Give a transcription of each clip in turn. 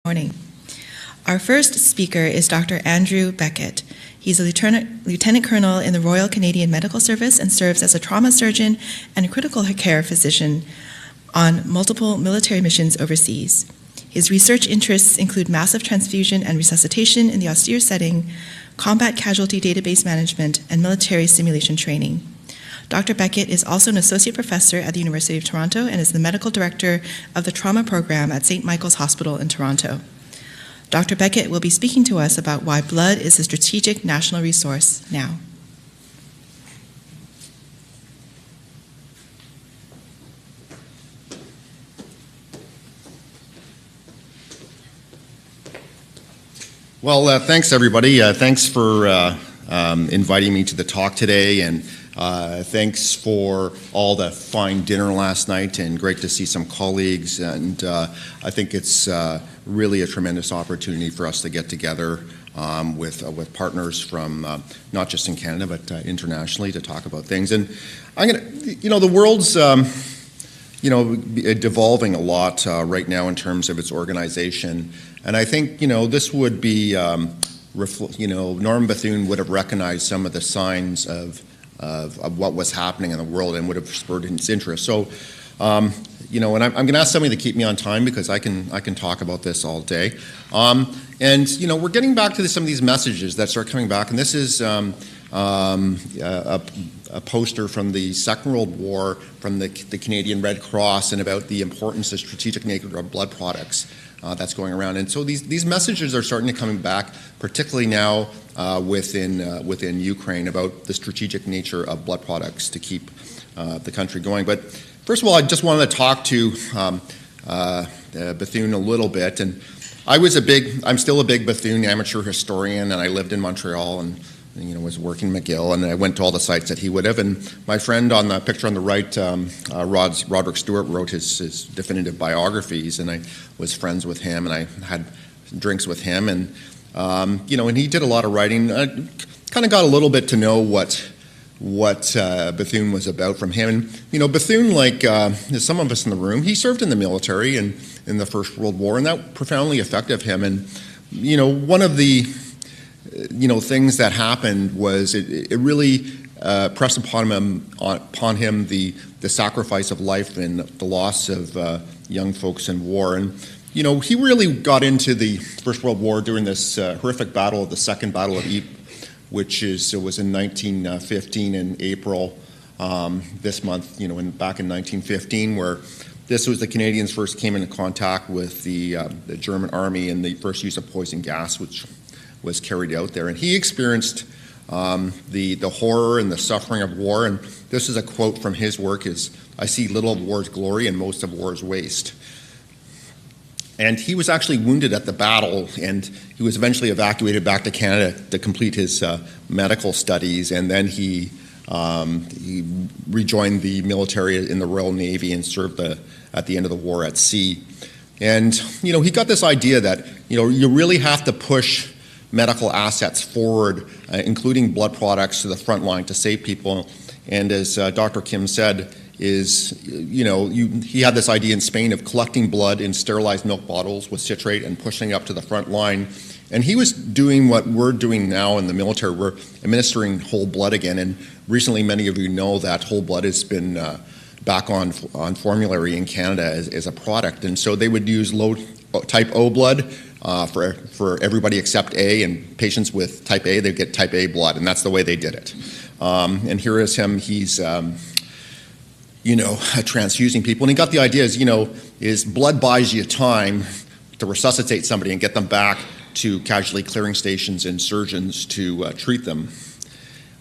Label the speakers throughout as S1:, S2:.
S1: Morning. Our first speaker is Dr. Andrew Beckett. He's a lieutenant colonel in the Royal Canadian Medical Service and serves as a trauma surgeon and critical care physician on multiple military missions overseas. His research interests include massive transfusion and resuscitation in the austere setting, combat casualty database management, and military simulation training. Dr. Beckett is also an associate professor at the University of Toronto and is the medical director of the trauma program at St. Michael's Hospital in Toronto. Dr. Beckett will be speaking to us about why blood is a strategic national resource now.
S2: Well, thanks everybody. Thanks for inviting me to the talk today, and thanks for all the fine dinner last night, and great to see some colleagues. And I think it's really a tremendous opportunity for us to get together with partners from not just in Canada but internationally to talk about things. And I'm gonna, the world's devolving a lot right now in terms of its organization. And I think, this would be, Norm Bethune would have recognized some of the signs of what was happening in the world and would have spurred his interest. So, and I'm going to ask somebody to keep me on time because I can talk about this all day. And, we're getting back to some of these messages that start coming back. And this is a poster from the Second World War from the Canadian Red Cross and about the importance of strategic nature of blood products. That's going around, and so these messages are starting to come back, particularly now within Ukraine, about the strategic nature of blood products to keep the country going. But first of all, I just wanted to talk to Bethune a little bit, and I'm still a big Bethune amateur historian, and I lived in Montreal and was working McGill, and I went to all the sites that he would have. And my friend on the picture on the right, Roderick Stewart, wrote his definitive biographies, and I was friends with him, and I had drinks with him, and and he did a lot of writing. Kind of got a little bit to know what Bethune was about from him. And Bethune, like some of us in the room, he served in the military and in the First World War, and that profoundly affected him. And one of the things that happened was it really pressed upon him the sacrifice of life and the loss of young folks in war. And he really got into the First World War during this horrific battle, the Second Battle of Ypres, which was in 1915 in April, this month, back in 1915, where this was the Canadians first came into contact with the German army and the first use of poison gas, which was carried out there. And he experienced the horror and the suffering of war. And this is a quote from his work: is, "I see little of war's glory and most of war's waste." And he was actually wounded at the battle, and he was eventually evacuated back to Canada to complete his medical studies. And then he rejoined the military in the Royal Navy and served at the end of the war at sea. And he got this idea that you really have to push medical assets forward, including blood products, to the front line to save people. And as Dr. Kim said, he had this idea in Spain of collecting blood in sterilized milk bottles with citrate and pushing up to the front line. And he was doing what we're doing now in the military. We're administering whole blood again. And recently, many of you know that whole blood has been back on formulary in Canada as a product. And so they would use low type O blood for everybody except A, and patients with type A, they get type A blood, and that's the way they did it. And here is him, he's transfusing people, and he got the idea is blood buys you time to resuscitate somebody and get them back to casualty clearing stations and surgeons to treat them.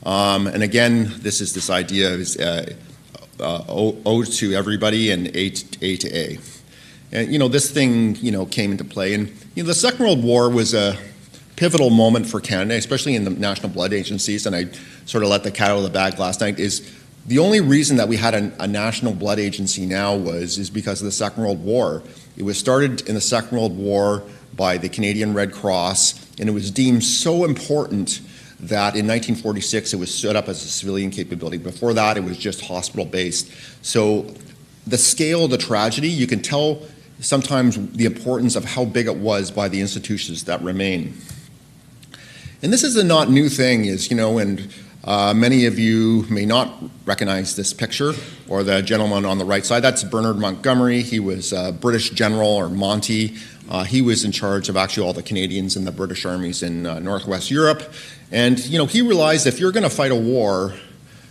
S2: And again, this idea is O to everybody and A to A. And this thing came into play, and the Second World War was a pivotal moment for Canada, especially in the national blood agencies. And I sort of let the cat out of the bag last night. Is the only reason that we had a national blood agency now is because of the Second World War. It was started in the Second World War by the Canadian Red Cross, and it was deemed so important that in 1946 it was set up as a civilian capability. Before that, it was just hospital-based. So the scale of the tragedy, you can tell sometimes the importance of how big it was by the institutions that remain. And this is a not new thing, and many of you may not recognize this picture, or the gentleman on the right side. That's Bernard Montgomery. He was a British general, or Monty. He was in charge of actually all the Canadians and the British armies in Northwest Europe. And he realized if you're going to fight a war,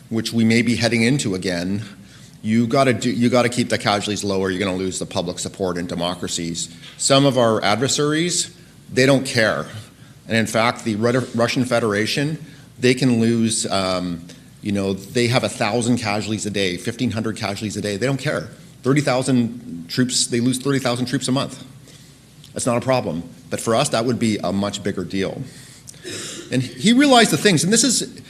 S2: which we may be heading into again, you got to keep the casualties low, or you're going to lose the public support in democracies. Some of our adversaries, they don't care. And in fact, the Russian Federation, they can lose, they have 1,000 casualties a day, 1,500 casualties a day. They don't care. 30,000 troops, they lose 30,000 troops a month. That's not a problem. But for us, that would be a much bigger deal. And he realized the things, and this is,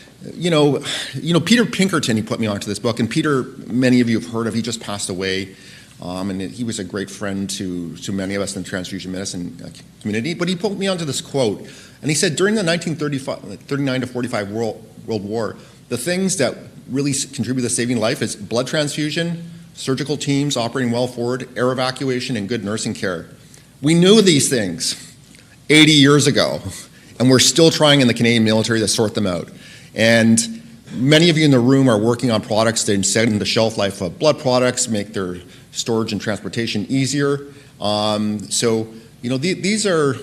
S2: Peter Pinkerton, he put me onto this book, and Peter, many of you have heard of, he just passed away. And he was a great friend to many of us in the transfusion medicine community. But he put me onto this quote, and he said, during the 1939 to 45 World War, the things that really contribute to saving life is blood transfusion, surgical teams operating well forward, air evacuation, and good nursing care. We knew these things 80 years ago, and we're still trying in the Canadian military to sort them out. And many of you in the room are working on products to extend the shelf life of blood products, make their storage and transportation easier. These are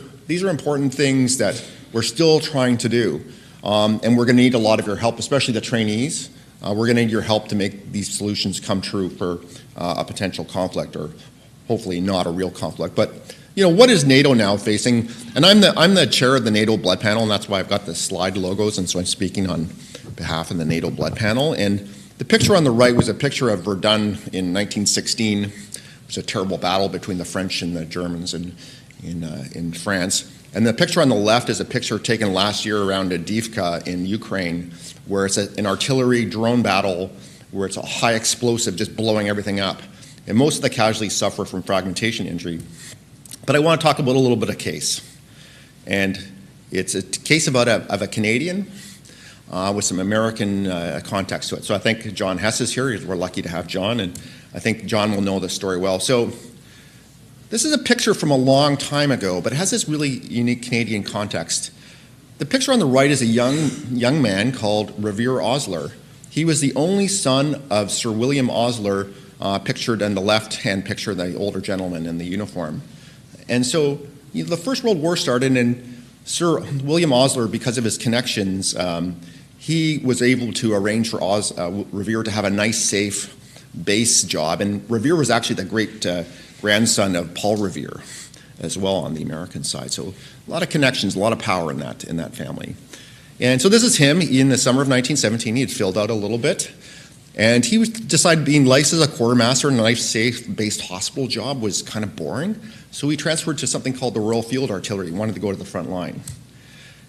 S2: important things that we're still trying to do. And we're going to need a lot of your help, especially the trainees. We're going to need your help to make these solutions come true for a potential conflict, or hopefully not a real conflict. But what is NATO now facing? And I'm the chair of the NATO Blood Panel, and that's why I've got the slide logos, and so I'm speaking on behalf of the NATO Blood Panel. And the picture on the right was a picture of Verdun in 1916. It was a terrible battle between the French and the Germans in France. And the picture on the left is a picture taken last year around Avdiivka in Ukraine, where it's an artillery drone battle, where it's a high explosive just blowing everything up. And most of the casualties suffer from fragmentation injury. But I want to talk about a little bit of case. And it's a case of a Canadian with some American context to it. So I think John Hess is here. We're lucky to have John, and I think John will know the story well. So this is a picture from a long time ago, but it has this really unique Canadian context. The picture on the right is a young man called Revere Osler. He was the only son of Sir William Osler, pictured in the left-hand picture, the older gentleman in the uniform. And so the First World War started, and Sir William Osler, because of his connections, he was able to arrange for Revere to have a nice, safe base job. And Revere was actually the great grandson of Paul Revere as well on the American side. So a lot of connections, a lot of power in that family. And so this is him in the summer of 1917. He had filled out a little bit. And he decided being licensed as a quartermaster in a nice, safe-based hospital job was kind of boring. So he transferred to something called the Royal Field Artillery. He wanted to go to the front line.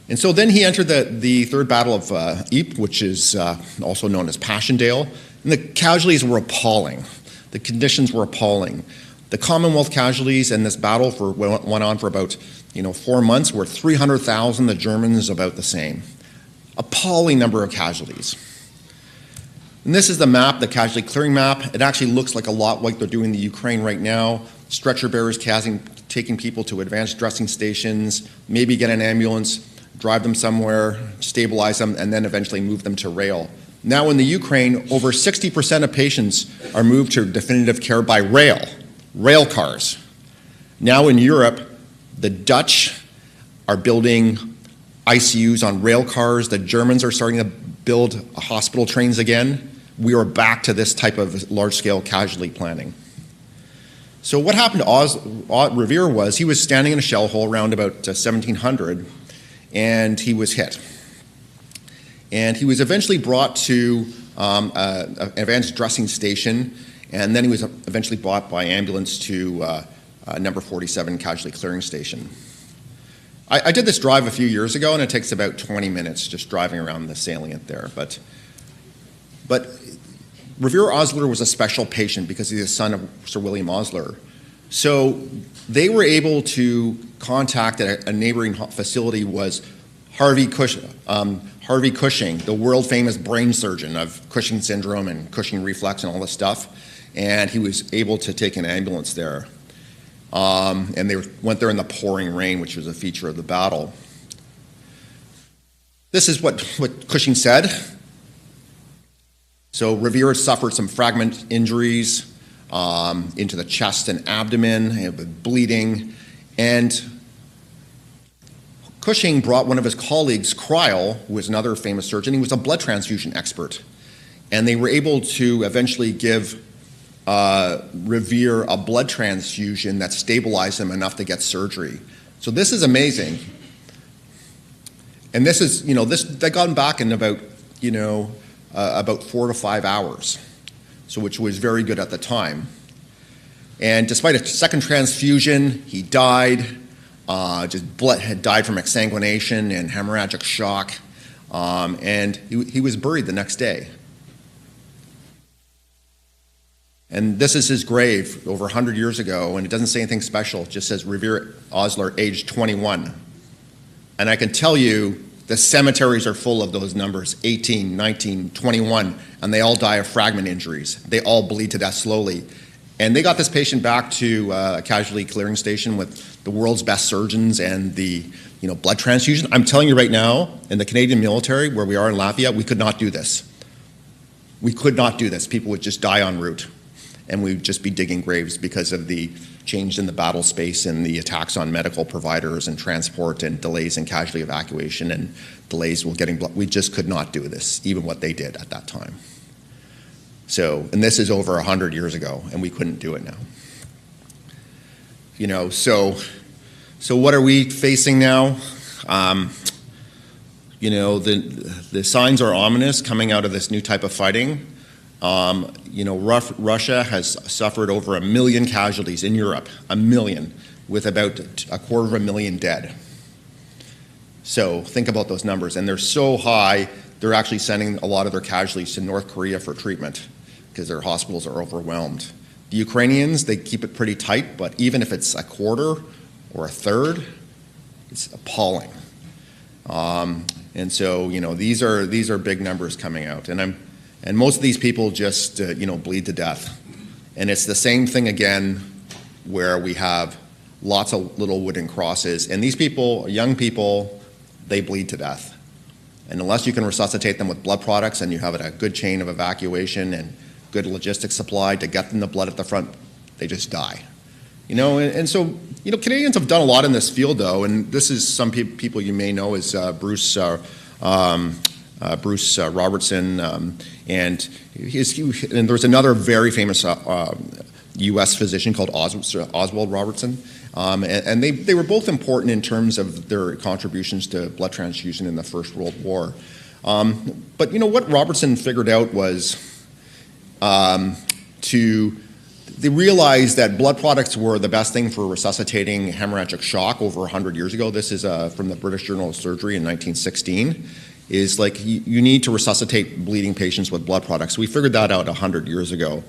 S2: And so then he entered the Third Battle of Ypres, which is also known as Passchendaele. And the casualties were appalling. The conditions were appalling. The Commonwealth casualties in this battle went on for about 4 months, were 300,000. The Germans about the same. Appalling number of casualties. And this is the map, the casualty clearing map. It actually looks like a lot like they're doing in the Ukraine right now. Stretcher bearers taking people to advanced dressing stations, maybe get an ambulance, drive them somewhere, stabilize them, and then eventually move them to rail. Now in the Ukraine, over 60% of patients are moved to definitive care by rail cars. Now in Europe, the Dutch are building ICUs on rail cars. The Germans are starting to build hospital trains again. We are back to this type of large-scale casualty planning. So what happened to Revere was he was standing in a shell hole around about 1700, and he was hit. And he was eventually brought to an advanced dressing station, and then he was eventually brought by ambulance to number 47 casualty clearing station. I did this drive a few years ago, and it takes about 20 minutes just driving around the salient there. But Revere Osler was a special patient because he's the son of Sir William Osler. So they were able to contact a neighboring facility was Harvey Cushing, the world-famous brain surgeon of Cushing syndrome and Cushing reflex and all this stuff. And he was able to take an ambulance there. and they went there in the pouring rain, which was a feature of the battle. This is what Cushing said. So Revere suffered some fragment injuries into the chest and abdomen, bleeding, and Cushing brought one of his colleagues, Kreil, who was another famous surgeon. He was a blood transfusion expert, and they were able to eventually give Revere a blood transfusion that stabilized him enough to get surgery. So this is amazing. And this is, they got him back in about 4 to 5 hours, so which was very good at the time. And despite a second transfusion, he died. Had died from exsanguination and hemorrhagic shock, and he was buried the next day. And this is his grave over 100 years ago, and it doesn't say anything special. It just says Revere Osler, age 21. And I can tell you the cemeteries are full of those numbers, 18, 19, 21, and they all die of fragment injuries. They all bleed to death slowly. And they got this patient back to a casualty clearing station with the world's best surgeons and the blood transfusion. I'm telling you right now, in the Canadian military, where we are in Lafayette, we could not do this. We could not do this. People would just die en route, and we'd just be digging graves because of the change in the battle space and the attacks on medical providers and transport and delays in casualty evacuation and delays with getting blood. We just could not do this, even what they did at that time. So, and this is over 100 years ago, and we couldn't do it now. So what are we facing now? The signs are ominous coming out of this new type of fighting. Russia has suffered over 1 million casualties in Europe, 1 million, with about 250,000 dead. So think about those numbers, and they're so high, they're actually sending a lot of their casualties to North Korea for treatment because their hospitals are overwhelmed. The Ukrainians, they keep it pretty tight, but even if it's a quarter or a third, it's appalling. And so, these are big numbers coming out, and most of these people just bleed to death. And it's the same thing again, where we have lots of little wooden crosses, and these people, young people, they bleed to death. And unless you can resuscitate them with blood products and you have a good chain of evacuation and good logistics supply to get them the blood at the front, they just die. And so Canadians have done a lot in this field, though, and this is some people you may know is Bruce Robertson, and there's another very famous U.S. physician called Oswald Robertson, and they were both important in terms of their contributions to blood transfusion in the First World War. But what Robertson figured out was they realized that blood products were the best thing for resuscitating hemorrhagic shock over 100 years ago. This is from the British Journal of Surgery in 1916. Is like you need to resuscitate bleeding patients with blood products. We figured that out 100 years ago.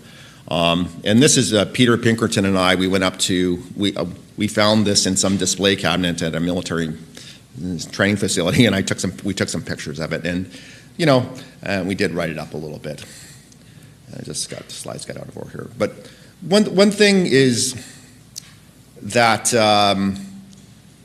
S2: And this is Peter Pinkerton and I. We went up to, we found this in some display cabinet at a military training facility, and we took some pictures of it. And, we did write it up a little bit. I just got the slides got out of order here. But one thing is that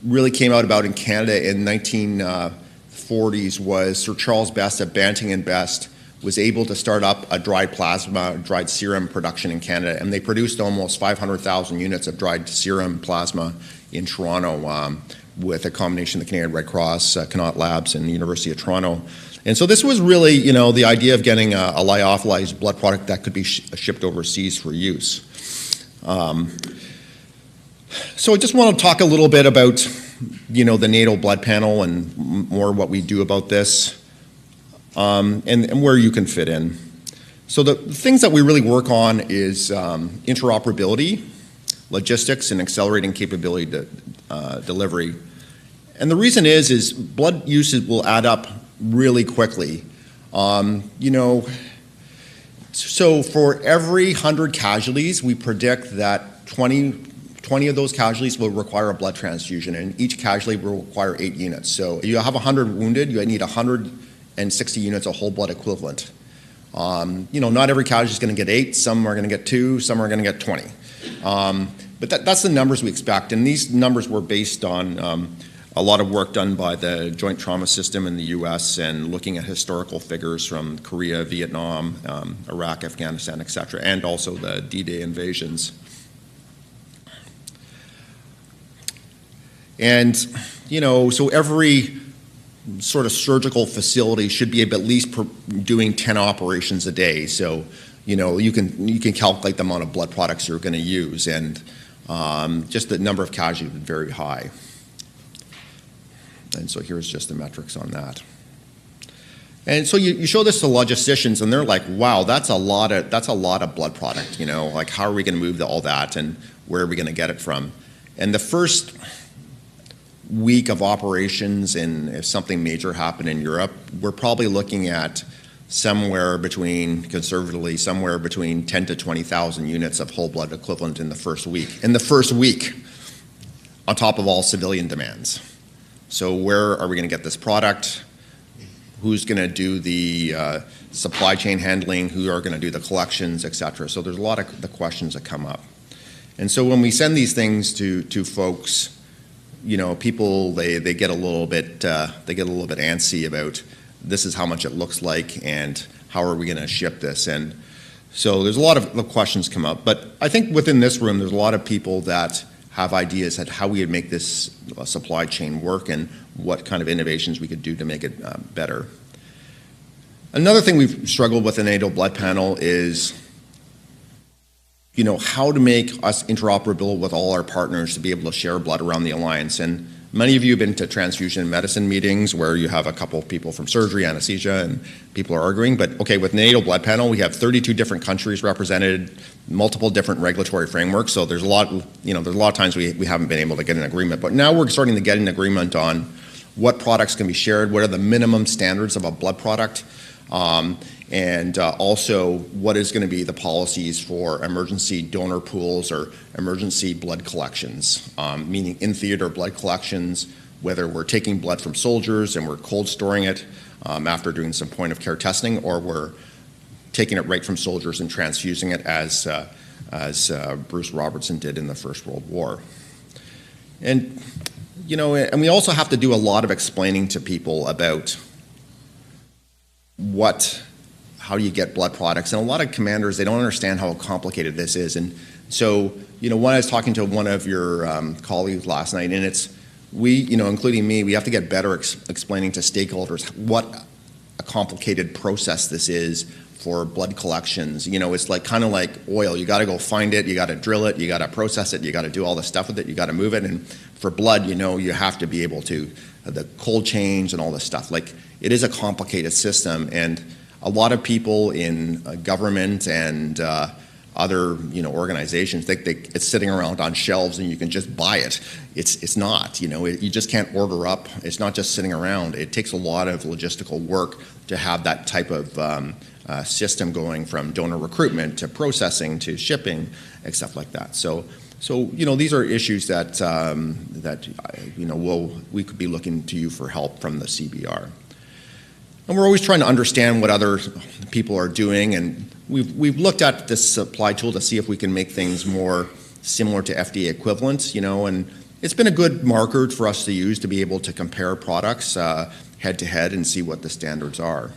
S2: really came out about in Canada in 1940s was Sir Charles Best at Banting and Best was able to start up a dried plasma, dried serum production in Canada, and they produced almost 500,000 units of dried serum plasma in Toronto with a combination of the Canadian Red Cross, Connaught Labs, and the University of Toronto. And so this was really, the idea of getting a lyophilized blood product that could be shipped overseas for use. So I just want to talk a little bit about, the NATO blood panel and more what we do about this, and where you can fit in. So the things that we really work on is interoperability, logistics, and accelerating capability delivery. And the reason is blood usage will add up really quickly. So for every 100 casualties, we predict that 20 of those casualties will require a blood transfusion, and each casualty will require 8 units. So if you have 100 wounded, you need 160 units of whole blood equivalent. Not every casualty is going to get 8. Some are going to get 2. Some are going to get 20. But that's the numbers we expect, and these numbers were based on a lot of work done by the Joint Trauma System in the U.S. and looking at historical figures from Korea, Vietnam, Iraq, Afghanistan, et cetera, and also the D-Day invasions. And, so every sort of surgical facility should be at least doing 10 operations a day. So, you can calculate the amount of blood products you're going to use, and just the number of casualties is very high. And so here's just the metrics on that. And so you show this to logisticians, and they're like, "Wow, that's a lot of blood product. Like how are we going to move all that, and where are we going to get it from?" And the first week of operations, and if something major happened in Europe, we're probably looking at conservatively, somewhere between 10 to 20,000 units of whole blood equivalent in the first week. In the first week, on top of all civilian demands. So where are we going to get this product? Who's going to do the supply chain handling? Who are going to do the collections, et cetera? So there's a lot of the questions that come up. And so when we send these things to folks, people they get a little bit antsy about this is how much it looks like and how are we going to ship this. And so there's a lot of questions come up. But I think within this room there's a lot of people that have ideas at how we would make this supply chain work and what kind of innovations we could do to make it better. Another thing we've struggled with in NATO Blood Panel is how to make us interoperable with all our partners to be able to share blood around the alliance. And many of you have been to transfusion medicine meetings where you have a couple of people from surgery, anesthesia, and people are arguing. But okay, with NATO Blood Panel, we have 32 different countries represented, multiple different regulatory frameworks. So there's a lot of times we haven't been able to get an agreement. But now we're starting to get an agreement on what products can be shared, what are the minimum standards of a blood product, and also what is going to be the policies for emergency donor pools or emergency blood collections, meaning in-theater blood collections, whether we're taking blood from soldiers and we're cold storing it after doing some point-of-care testing, or we're taking it right from soldiers and transfusing it as Bruce Robertson did in the First World War. And we also have to do a lot of explaining to people about how do you get blood products. And a lot of commanders, they don't understand how complicated this is. And so, when I was talking to one of your colleagues last night, and including me, we have to get better explaining to stakeholders what a complicated process this is for blood collections. It's kind of like oil. You got to go find it, you got to drill it, you got to process it, you got to do all the stuff with it, you got to move it. And for blood, you have to be able to, the cold chains and all this stuff. It is a complicated system, and a lot of people in government and other organizations think it's sitting around on shelves and you can just buy it. It's not. You just can't order up. It's not just sitting around. It takes a lot of logistical work to have that type of system going, from donor recruitment to processing to shipping and stuff like that. So these are issues that we could be looking to you for help from the CBR. And we're always trying to understand what other people are doing, and we've looked at this supply tool to see if we can make things more similar to FDA equivalents, and it's been a good marker for us to use to be able to compare products head to head and see what the standards are.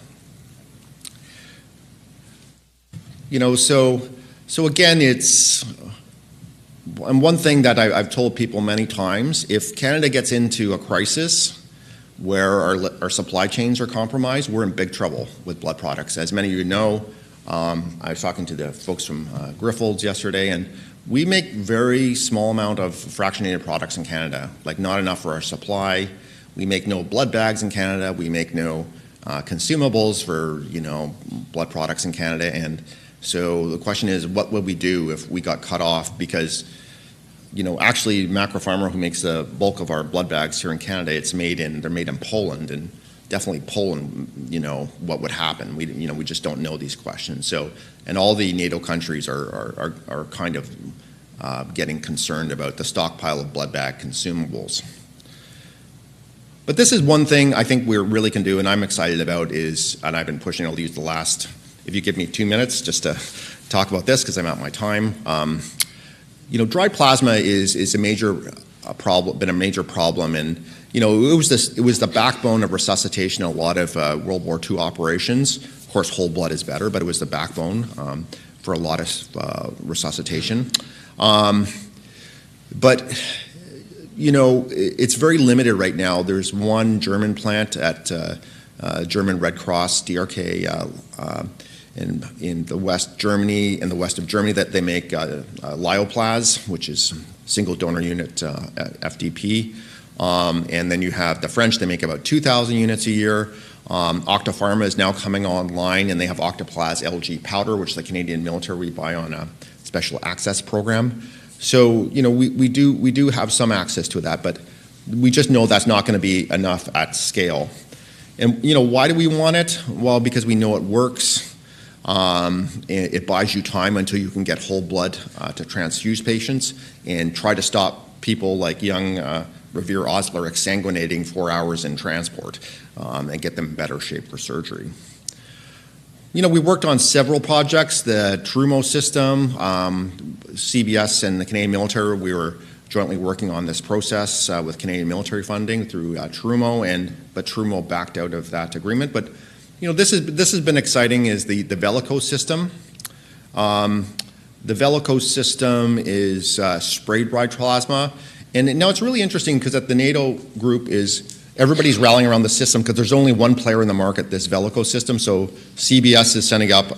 S2: So again, and one thing that I've told people many times, if Canada gets into a crisis where our supply chains are compromised, we're in big trouble with blood products. As many of you know, I was talking to the folks from Grifols yesterday, and we make very small amount of fractionated products in Canada, not enough for our supply. We make no blood bags in Canada. We make no consumables for blood products in Canada. And so the question is, what would we do if we got cut off? Because actually, Macropharma, who makes the bulk of our blood bags here in Canada, they're made in Poland, and definitely Poland, what would happen? We just don't know these questions. So, and all the NATO countries are kind of getting concerned about the stockpile of blood bag consumables. But this is one thing I think we really can do, and I'm excited about and I've been pushing, I'll use the last, if you give me 2 minutes just to talk about this, because I'm at my time. dried plasma is a major problem, been a major problem, and it was the backbone of resuscitation in a lot of World War II operations. Of course, whole blood is better, but it was the backbone for a lot of resuscitation. But it's very limited right now. There's one German plant at German Red Cross, DRK, in the west of Germany, that they make Lyoplas, which is single donor unit FDP. And then you have the French, they make about 2,000 units a year. Octapharma is now coming online, and they have Octaplas LG powder, which the Canadian military we buy on a special access program. So, we do have some access to that, but we just know that's not going to be enough at scale. And, why do we want it? Well, because we know it works. It buys you time until you can get whole blood to transfuse patients and try to stop people like young Revere Osler exsanguinating 4 hours in transport and get them in better shape for surgery. We worked on several projects, the Terumo system, CBS and the Canadian military. We were jointly working on this process with Canadian military funding through Terumo, but Terumo backed out of that agreement. But this has been exciting, is the Vellico system. The Vellico system is spray-dried plasma. And now it's really interesting because at the NATO group everybody's rallying around the system because there's only one player in the market, this Vellico system. So CBS is sending up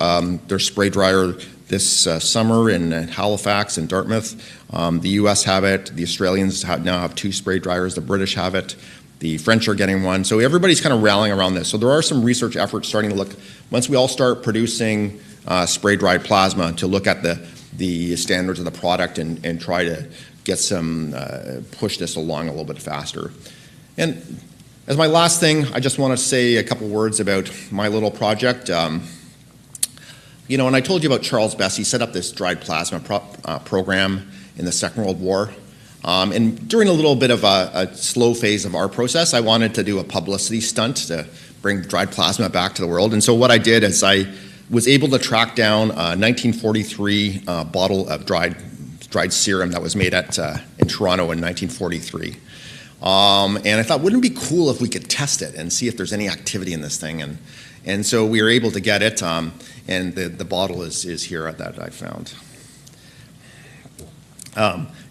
S2: their spray dryer this summer in Halifax and Dartmouth. The US have it. The Australians now have 2 spray dryers. The British have it. The French are getting one. So everybody's kind of rallying around this. So there are some research efforts starting to look, once we all start producing spray-dried plasma, to look at the standards of the product and try to get some, push this along a little bit faster. And as my last thing, I just want to say a couple words about my little project. And I told you about Charles Best. He set up this dried plasma program in the Second World War. And during a little bit of a slow phase of our process, I wanted to do a publicity stunt to bring dried plasma back to the world. And so what I did is I was able to track down a 1943 bottle of dried serum that was made in Toronto in 1943. And I thought, wouldn't it be cool if we could test it and see if there's any activity in this thing? And so we were able to get it, and the bottle is here that I found.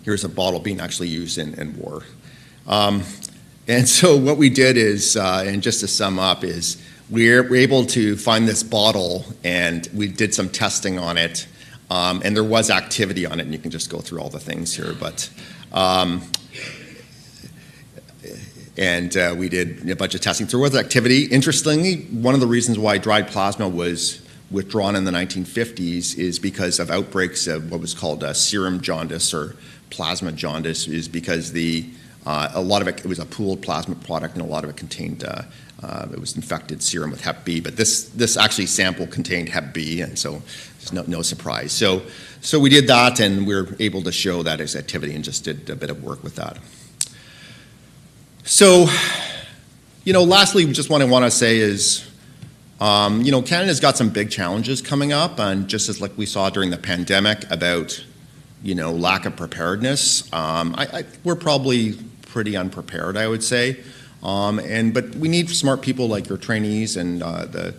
S2: Here's a bottle being actually used in war. And so what we did is, and just to sum up, is we're able to find this bottle, and we did some testing on it, and there was activity on it, and you can just go through all the things here. But we did a bunch of testing. So there was activity. Interestingly, one of the reasons why dried plasma was withdrawn in the 1950s is because of outbreaks of what was called serum jaundice or plasma jaundice, is because a lot of it was a pooled plasma product, and a lot of it contained it was infected serum with Hep B. But this actually sample contained Hep B, and so it's no surprise. So we did that, and we were able to show that as activity, and just did a bit of work with that. So, lastly, just what I want to say is, Canada's got some big challenges coming up, and just as like we saw during the pandemic about, lack of preparedness, we're probably pretty unprepared, I would say. But we need smart people like your trainees and the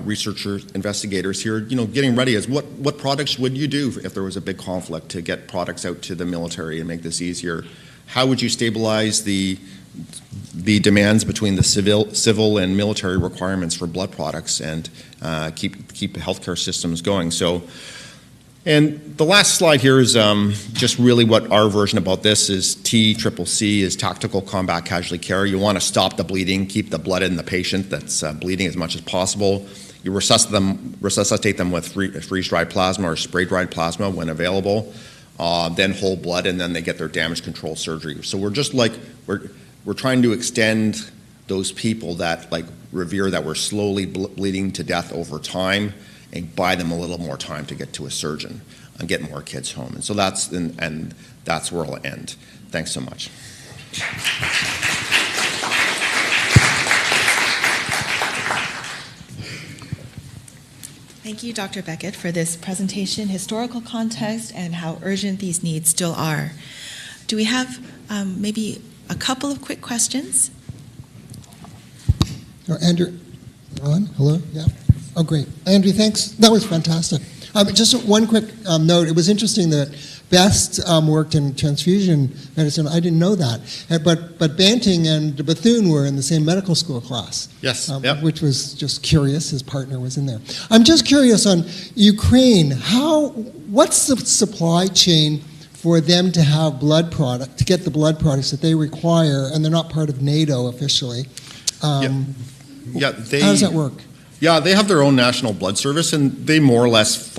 S2: researchers, investigators here, getting ready as what products would you do if there was a big conflict to get products out to the military and make this easier? How would you stabilize the demands between the civil and military requirements for blood products and keep healthcare systems going? And the last slide here is just really what our version about this is. TCCC is Tactical Combat Casualty Care. You want to stop the bleeding, keep the blood in the patient that's bleeding as much as possible. You resuscitate them with freeze-dried plasma or spray-dried plasma when available, then whole blood, and then they get their damage control surgery. So we're just like, we're trying to extend those people that like Revere that were slowly bleeding to death over time, and buy them a little more time to get to a surgeon and get more kids home. And so that's where I'll end. Thanks so much.
S1: Thank you, Dr. Beckett, for this presentation, historical context, and how urgent these needs still are. Do we have maybe a couple of quick questions?
S3: Andrew, on? Hello? Yeah. Oh, great. Andrew, thanks. That was fantastic. Just one quick note. It was interesting that Best worked in transfusion medicine. I didn't know that. But Banting and Bethune were in the same medical school class.
S2: Yes. Yep.
S3: Which was just curious. His partner was in there. I'm just curious on Ukraine. What's the supply chain for them to have blood product, to get the blood products that they require, and they're not part of NATO officially?
S2: How
S3: does that work?
S2: Yeah, they have their own national blood service, and they more or less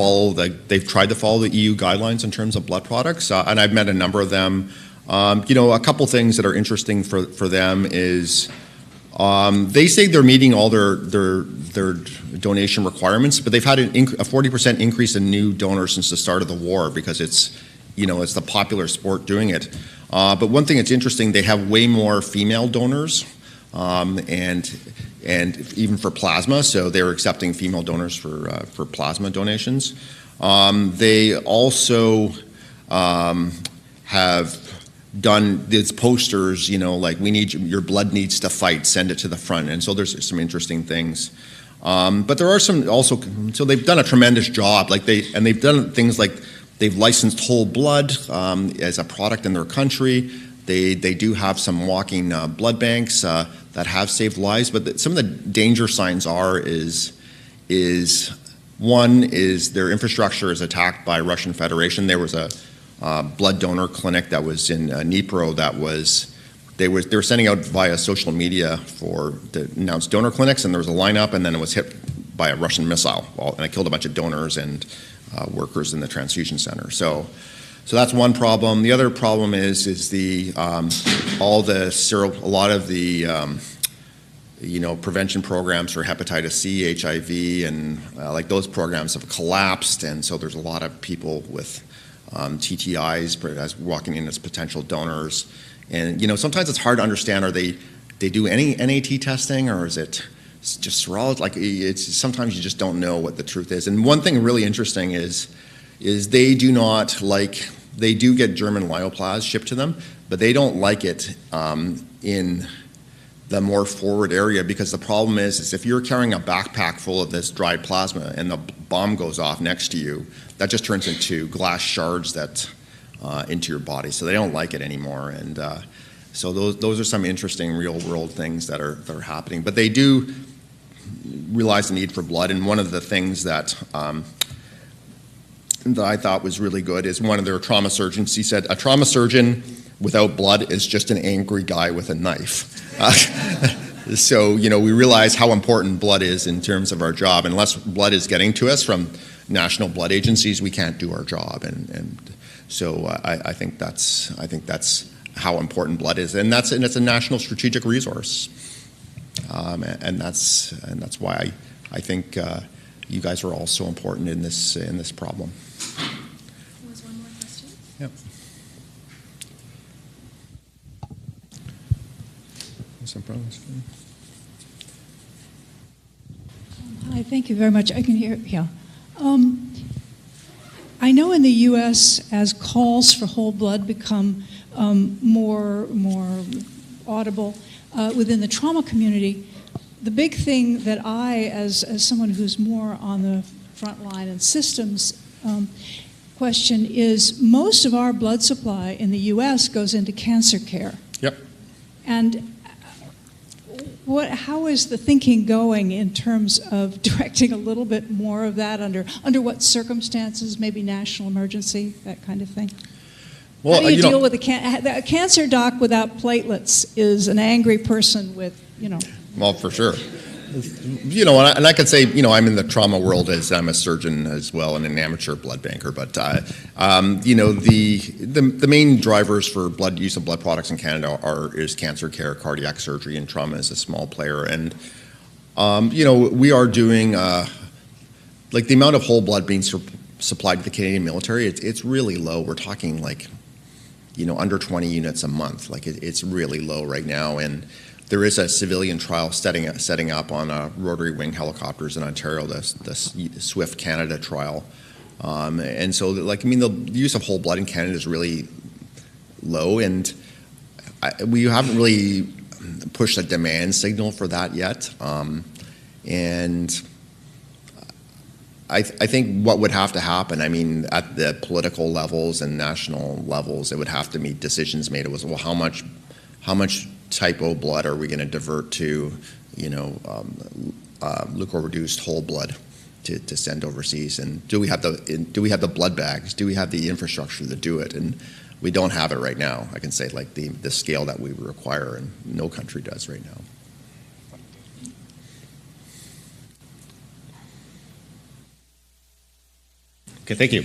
S2: they've tried to follow the EU guidelines in terms of blood products, and I've met a number of them. A couple things that are interesting for them is they say they're meeting all their donation requirements, but they've had a 40% increase in new donors since the start of the war because it's the popular sport doing it. But one thing that's interesting, they have way more female donors, and even for plasma, so they're accepting female donors for plasma donations. They also have done these posters, like your blood needs to fight, send it to the front, and so there's some interesting things. But there are some also, so they've done a tremendous job, they've done things like they've licensed whole blood as a product in their country. They do have some walking blood banks that have saved lives, but some of the danger signs is one is their infrastructure is attacked by Russian Federation. There was a blood donor clinic that was in Dnipro they were sending out via social media to announce donor clinics, and there was a lineup, and then it was hit by a Russian missile, and it killed a bunch of donors and workers in the transfusion center. So that's one problem. The other problem is a lot of the prevention programs for hepatitis C, HIV, and those programs have collapsed, and so there's a lot of people with TTIs as walking in as potential donors. And sometimes it's hard to understand, they do any NAT testing, or is it just serology? Sometimes you just don't know what the truth is. And one thing really interesting is they do get German lyoplasm shipped to them, but they don't like it in the more forward area, because the problem is if you're carrying a backpack full of this dried plasma and the bomb goes off next to you, that just turns into glass shards into your body. So they don't like it anymore, and so those are some interesting real world things that are happening. But they do realize the need for blood, and one of the things that I thought was really good is one of their trauma surgeons. He said, a trauma surgeon without blood is just an angry guy with a knife. So, we realize how important blood is in terms of our job. Unless blood is getting to us from national blood agencies, we can't do our job. And so I think that's how important blood is. And it's a national strategic resource. And that's why I think you guys are all so important in this problem.
S1: Was one more question?
S2: Yep. Some problems.
S4: Hi, thank you very much. I can hear. Yeah. I know in the U.S., as calls for whole blood become more audible within the trauma community, the big thing that I, as someone who's more on the front line and systems question is, most of our blood supply in the U.S. goes into cancer care.
S2: Yep.
S4: And how is the thinking going in terms of directing a little bit more of that under what circumstances, maybe national emergency, that kind of thing? Well, how do you deal with a cancer doc without platelets is an angry person with,
S2: Well, for sure. And I could say, I'm in the trauma world as I'm a surgeon as well and an amateur blood banker. But, the main drivers for use of blood products in Canada is cancer care, cardiac surgery, and trauma is a small player. And, we are doing, the amount of whole blood being supplied to the Canadian military, it's really low. We're talking under 20 units a month. It's really low right now. And there is a civilian trial setting up on rotary wing helicopters in Ontario, the Swift Canada trial. And so, the use of whole blood in Canada is really low, and we haven't really pushed a demand signal for that yet. And I think what would have to happen, at the political levels and national levels, it would have to be decisions made. It was, well, how much type O blood are we going to divert to, leukoreduced whole blood to send overseas? And do we have the blood bags? Do we have the infrastructure to do it? And we don't have it right now. I can say, the scale that we require, and no country does right now.
S5: Okay, thank you.